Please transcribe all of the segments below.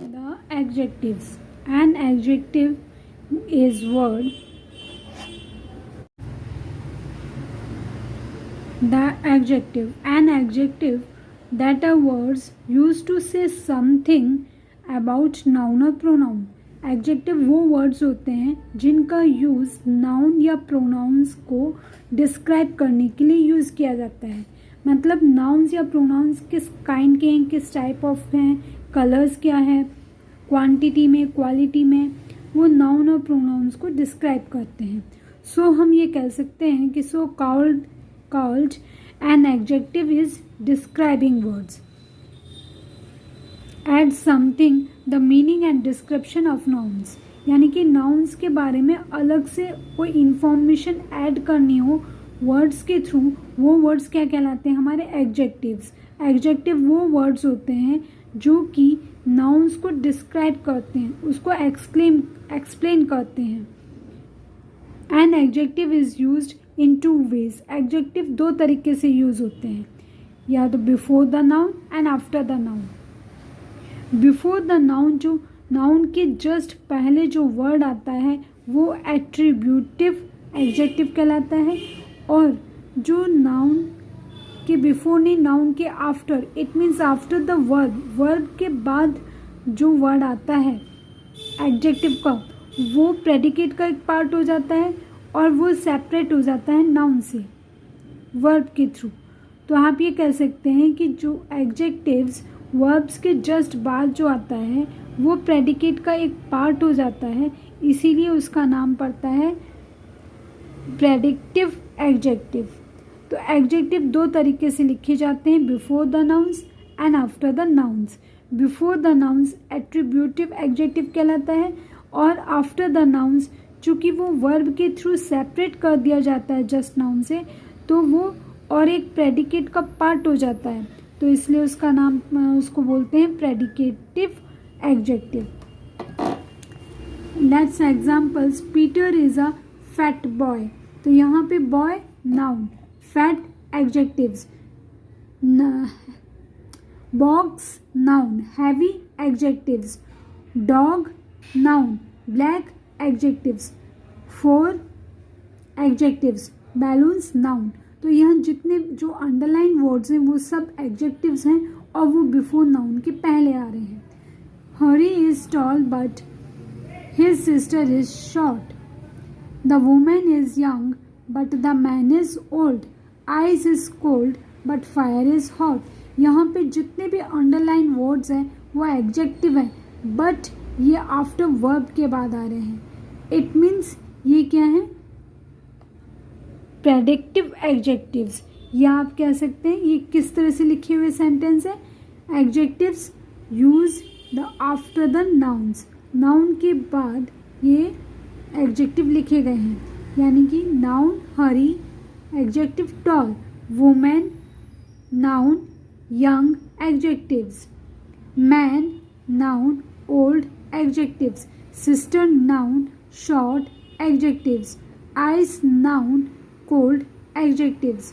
The adjectives. An adjective is word. The adjective. An adjective that are words used to say something about noun or pronoun. Adjective वो words होते हैं जिनका use noun या pronounce को describe करने के लिए यूज़ किया जाता है. मतलब नाउन्स या प्रोनाउंस किस काइंड के हैं, किस टाइप ऑफ हैं, कलर्स क्या है, क्वांटिटी में, क्वालिटी में, वो नाउन और प्रोनाउंस को डिस्क्राइब करते हैं. सो हम ये कह सकते हैं कि so called an adjective is describing words. Add something the meaning and description of nouns. यानी कि नाउन्स के बारे में अलग से कोई इंफॉर्मेशन ऐड करनी हो वर्ड्स के थ्रू, वो वर्ड्स क्या कहलाते हैं? हमारे एडजेक्टिव्स. एडजेक्टिव वो वर्ड्स होते हैं जो कि नाउन्स को डिस्क्राइब करते हैं, उसको एक्सप्लेन करते हैं. An adjective is used in two ways. Adjective दो तरीके से यूज होते हैं, या तो before the noun and after the noun. Before the noun, जो नाउन के जस्ट पहले जो वर्ड आता है वो एट्रीब्यूटिव एडजेक्टिव कहलाता है. और जो नाउन के बिफोर नहीं, नाउन के after, it means after the verb, verb के बाद जो वर्ड आता है एडजेक्टिव का, वो प्रेडिकेट का एक पार्ट हो जाता है और वो सेपरेट हो जाता है नाउन से वर्ब के थ्रू. तो आप ये कह सकते हैं कि जो एडजेक्टिव्स वर्ब्स के जस्ट बाद जो आता है वो प्रेडिकेट का एक पार्ट हो जाता है, इसीलिए उसका नाम पड़ता है प्रेडिक्टिव एडजेक्टिव. तो एडजेक्टिव दो तरीके से लिखे जाते हैं, before the nouns and after the nouns. Before the nouns attributive adjective कहलाता है, और आफ्टर द नाउन्स चूँकि वो वर्ब के थ्रू सेपरेट कर दिया जाता है जस्ट नाउन से, तो वो और एक प्रेडिकेट का पार्ट हो जाता है, तो इसलिए उसका नाम उसको बोलते हैं predicative adjective. Let's examples. Peter is a fat boy. तो यहाँ पे boy noun, fat adjectives. Box noun, heavy adjectives. Dog noun, black adjectives. 4 adjectives. Balloons noun. तो यहाँ जितने जो अंडरलाइन वर्ड्स हैं वो सब एडजेक्टिव्स हैं और वो बिफोर नाउन के पहले आ रहे हैं. Hari is tall but his sister is short. The women is young but the man is old. Ice is cold but fire is hot. यहाँ पे जितने भी अंडरलाइन वर्ड्स हैं वो एडजेक्टिव हैं, बट ये आफ्टर वर्ब के बाद आ रहे हैं. इट मीन्स ये क्या है? Predictive adjectives. या आप कह सकते हैं ये किस तरह से लिखे हुए सेंटेंस है? Adjectives use the after the nouns. Noun के बाद ये एडजेक्टिव लिखे गए हैं, यानी कि noun Hari, adjective tall, women noun, young adjectives, man noun, old adjectives, sister noun, short adjectives, ice noun, cold adjectives,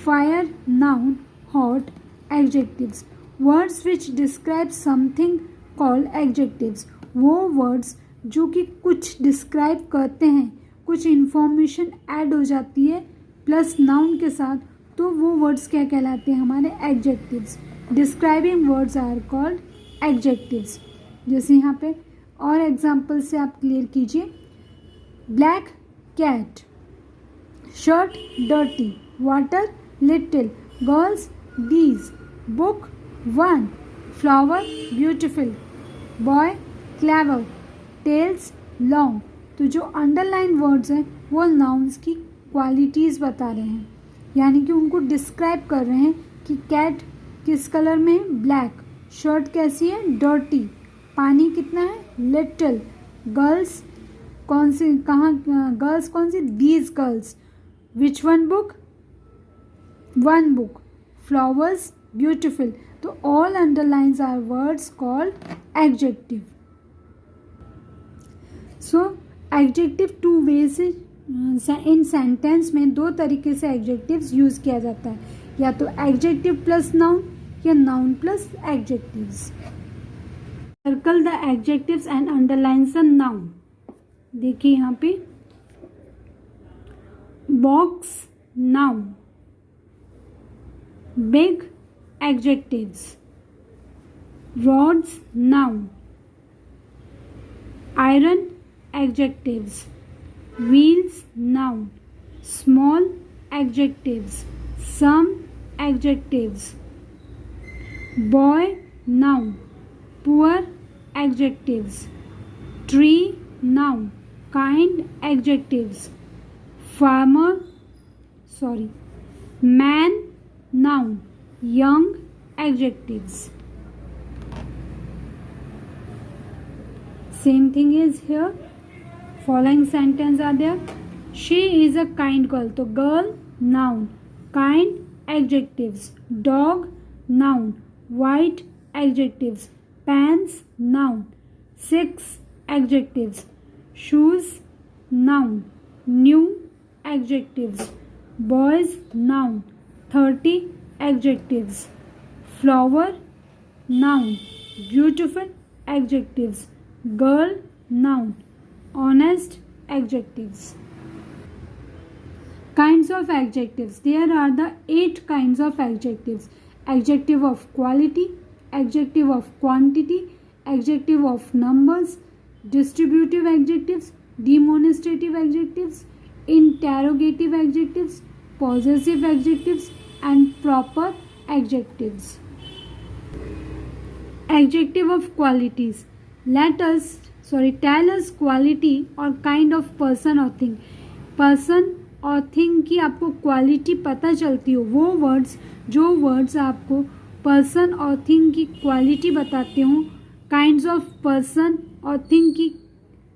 fire noun, hot adjectives. Words which describe something called adjectives. वो words जो कि कुछ describe करते हैं, कुछ information add हो जाती है प्लस noun के साथ, तो वो words क्या कहलाते हैं? हमारे adjectives. Describing words are called adjectives. जैसे यहाँ पे और example से आप clear कीजिए. Black cat, shirt dirty, water little, girls these, book 1, flower beautiful, boy clever, tails long. तो जो अंडरलाइन वर्ड्स हैं वो नाउन्स की क्वालिटीज़ बता रहे हैं, यानी कि उनको डिस्क्राइब कर रहे हैं कि कैट किस कलर में है? ब्लैक. शर्ट कैसी है? डर्टी. पानी कितना है? लिटिल. गर्ल्स कौन सी, कहाँ गर्ल्स कौन सी? These girls. Which one book? One book. Flowers beautiful. तो all underlines are words called adjective. So adjective two ways in sentence में दो तरीके से adjectives use किया जाता है, या तो adjective plus noun या noun plus adjectives. Circle the adjectives and underlines the noun. देखिए यहाँ पे box noun, big adjectives, rods noun, iron adjectives, wheels noun, small adjectives, some adjectives, boy noun, poor adjectives, tree noun, kind adjectives, man noun, young adjectives. Same thing is here. Following sentence are there. She is a kind girl. तो girl noun, kind adjectives, dog noun, white adjectives, pants noun, 6 adjectives, shoes noun, new adjectives, boys noun, 30 adjectives, flower noun, beautiful adjectives, girl noun, honest adjectives. Kinds of adjectives. There are the 8 kinds of adjectives. Adjective of quality, adjective of quantity, adjective of numbers, distributive adjectives, demonstrative adjectives, interrogative adjectives, possessive adjectives and proper adjectives. Adjective of qualities. Tell us quality or kind of person or thing. Person और thing की आपको quality पता चलती हो, वो words आपको person और thing की क्वालिटी बताते हो, काइंड्स ऑफ पर्सन और थिंग की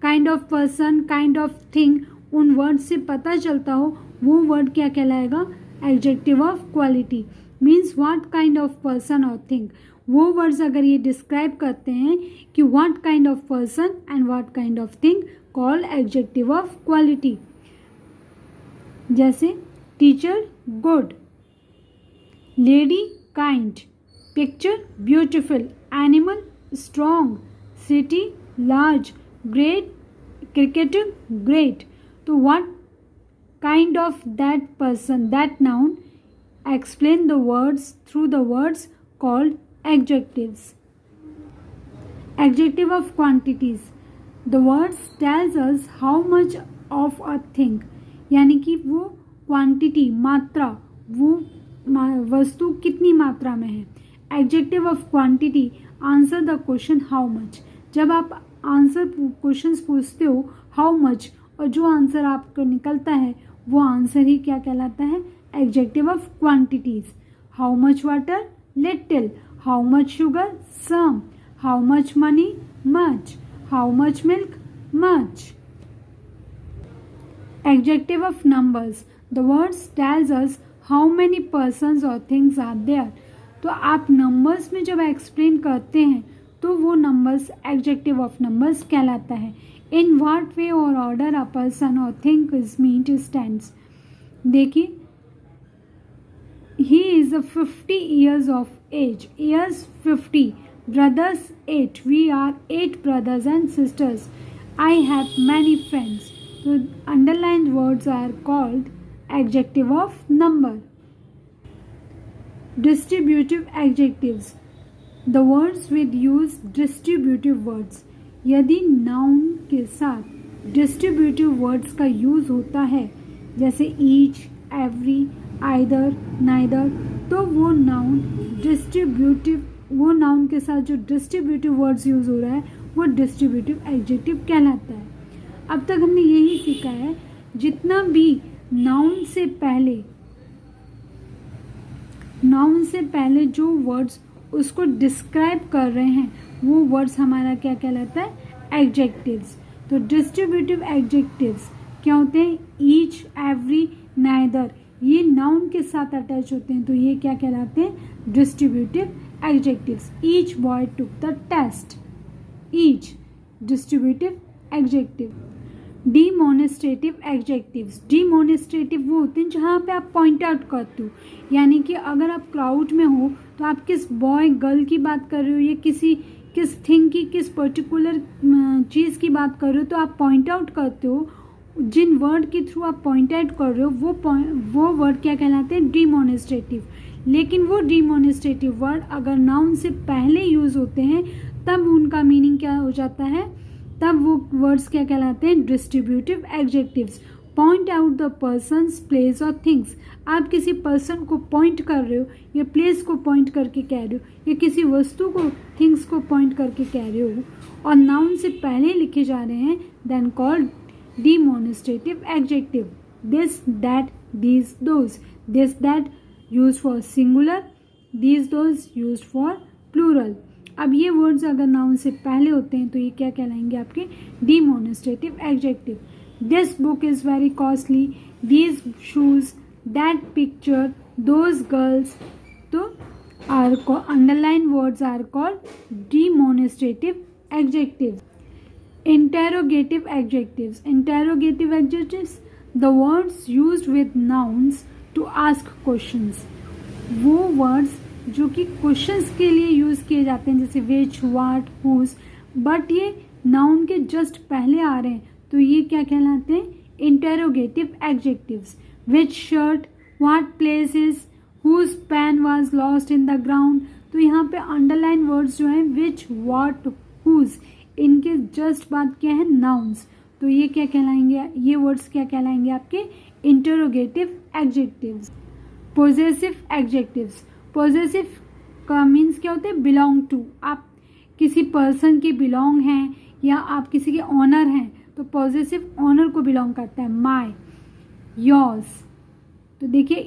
kind of person, kind of thing, उन वर्ड से पता चलता हो, वो वर्ड क्या कहलाएगा? Adjective of quality. Means what kind of person और थिंग। वो वर्ड्स अगर ये डिस्क्राइब करते हैं कि what kind of person and what kind of thing, called adjective of quality. जैसे teacher good, lady kind, picture beautiful, animal strong, city large, great cricketer great. तो what kind of that person, that noun, explain the words through the words called adjectives. Adjective of quantities. The words tells us how much of a thing, यानी कि वो quantity, मात्रा, वो वस्तु कितनी मात्रा में है। Adjective of quantity, answer the question how much. जब आप आंसर क्वेश्चंस पूछते हो हाउ मच, और जो आंसर आपको निकलता है वो आंसर ही क्या कहलाता है? Adjective of quantities. How much water, little. How much sugar, some. How much money, much. How much milk, much. Adjective of numbers. The words tells us how many persons और things are there. तो आप numbers में जब explain करते हैं तो वो numbers adjective of numbers कहलाता है। इन व्हाट वे और ऑर्डर अ पर्सन और थिंग इज मीट स्टैंड्स। देखिए, he is 50 years of age, years 50, brothers 8, we are 8 brothers and sisters, I have many friends. So underlined words are called adjective of number. Distributive adjectives. The words with use distributive words. यदि noun के साथ distributive words का use होता है, जैसे each, every, either, neither, तो वो noun के साथ जो डिस्ट्रीब्यूटिव वर्ड्स यूज हो रहा है वो डिस्ट्रीब्यूटिव एडजेक्टिव कहलाता है। अब तक हमने यही सीखा है, जितना भी नाउन से पहले जो वर्ड्स उसको डिस्क्राइब कर रहे हैं वो वर्ड्स हमारा क्या कहलाता है? एडजेक्टिव्स। तो डिस्ट्रीब्यूटिव एडजेक्टिव्स क्या होते हैं? ईच, एवरी, नाइदर, ये नाउन के साथ अटैच होते हैं तो ये क्या कहलाते हैं? Distributive adjectives. Each boy took the test, each distributive adjective. Demonstrative adjectives. Demonstrative वो होते हैं जहाँ पे आप पॉइंट आउट करते हो, यानी कि अगर आप क्राउड में हो तो आप किस बॉय गर्ल की बात कर रहे हो या किसी किस थिंग की, किस पर्टिकुलर चीज़ की बात कर रहे हो तो आप पॉइंट आउट करते हो, जिन वर्ड के थ्रू आप पॉइंट आउट कर रहे हो वो वर्ड क्या कहलाते हैं, डिमॉन्स्ट्रेटिव। लेकिन वो डिमॉन्स्ट्रेटिव वर्ड अगर नाउन से पहले यूज़ होते हैं तब उनका मीनिंग क्या हो जाता है, तब वो वर्ड्स क्या कहलाते हैं, distributive adjectives. Point out the persons, place और थिंग्स। आप किसी पर्सन को पॉइंट कर रहे हो या प्लेस को पॉइंट करके कह रहे हो या किसी वस्तु को, थिंग्स को पॉइंट करके कह रहे हो और नाउन से पहले लिखे जा रहे हैं, then called demonstrative adjective. This, that, these, those. This, that used for singular, these, those used for plural. अब ये वर्ड्स अगर नाउन से पहले होते हैं तो ये क्या कहलाएंगे आपके, demonstrative adjective. This book is very costly. These shoes, that picture, those girls. तो underline words are called demonstrative adjectives. Interrogative adjectives. Interrogative adjectives, the words used with nouns to ask questions. वो words जो कि questions के लिए use किए जाते हैं, जैसे which, what, whose, but ये noun के just पहले आ रहे हैं तो ये क्या कहलाते हैं, interrogative adjectives. Which shirt, what places, whose pen was lost in the ground. तो यहाँ पे underline words जो हैं which, what, whose, इनके जस्ट बाद क्या है, नाउन्स। तो ये क्या कहलाएंगे, ये वर्ड्स क्या कहलाएंगे आपके, interrogative adjectives. Possessive adjectives. Possessive का मीन्स क्या होता है, बिलोंग टू। आप किसी पर्सन के बिलोंग हैं या आप किसी के ऑनर हैं तो पॉजेसिव ऑनर को बिलोंग करता है, माई, योर्स। तो देखिए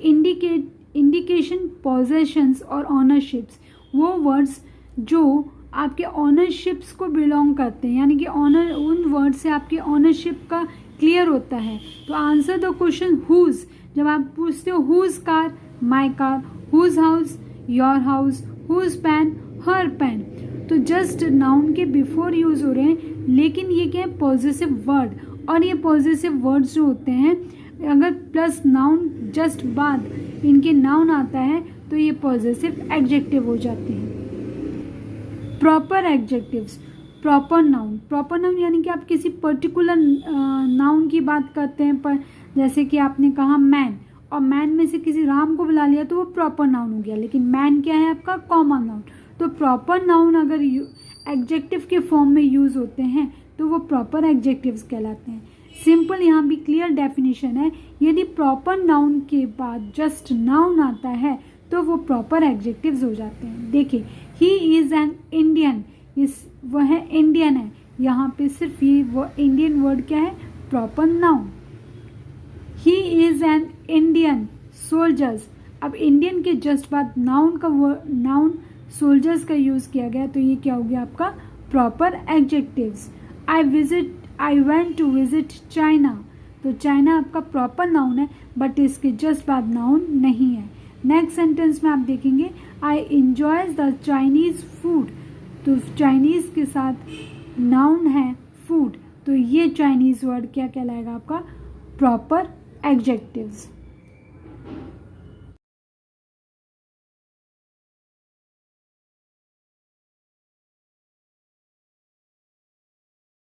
इंडिकेशन, पॉजेशंस और ऑनरशिप्स, वो वर्ड्स जो आपके ऑनरशिप्स को बिलोंग करते हैं, यानी कि ऑनर, उन वर्ड से आपके ऑनरशिप का क्लियर होता है। तो आंसर द क्वेश्चन हुज, जब आप पूछते हो whose car, my car, whose house, your house, whose pen, her pen, तो जस्ट नाउन के बिफोर यूज हो रहे हैं, लेकिन ये क्या है, पॉजेसिव वर्ड। और ये पॉजेसिव वर्ड्स जो होते हैं अगर प्लस नाउन जस्ट बाद इनके नाउन आता है तो ये पॉजेसिव एडजेक्टिव हो जाते हैं। Proper adjectives. Proper noun. Proper noun यानी कि आप किसी पर्टिकुलर नाउन की बात करते हैं, पर जैसे कि आपने कहा मैन, और मैन में से किसी राम को बुला लिया तो वो प्रॉपर नाउन हो गया, लेकिन मैन क्या है आपका, कॉमन नाउन। तो प्रॉपर नाउन अगर एडजेक्टिव के फॉर्म में यूज होते हैं तो वो प्रॉपर एडजेक्टिव्स कहलाते हैं। सिंपल यहाँ भी क्लियर डेफिनेशन है, यदि प्रॉपर नाउन के बाद जस्ट नाउन आता है तो वो प्रॉपर एडजेक्टिव्स हो जाते हैं। देखिए, ही इज़ एन इंडियन, वह है इंडियन है, यहाँ पे सिर्फ ये वो इंडियन वर्ड क्या है, proper noun. He is an Indian soldiers, अब इंडियन के जस्ट बाद नाउन का नाउन सोल्जर्स का यूज़ किया गया तो ये क्या हो गया आपका, proper adjectives. I went to visit China, तो चाइना आपका प्रॉपर नाउन है बट इसके जस्ट बाद नाउन नहीं है। नेक्स्ट सेंटेंस में आप देखेंगे I enjoys the Chinese food, तो चाइनीज़ के साथ नाउन है फूड, तो ये चाइनीज़ वर्ड क्या कहलाएगा आपका, प्रॉपर एडजेक्टिव्स।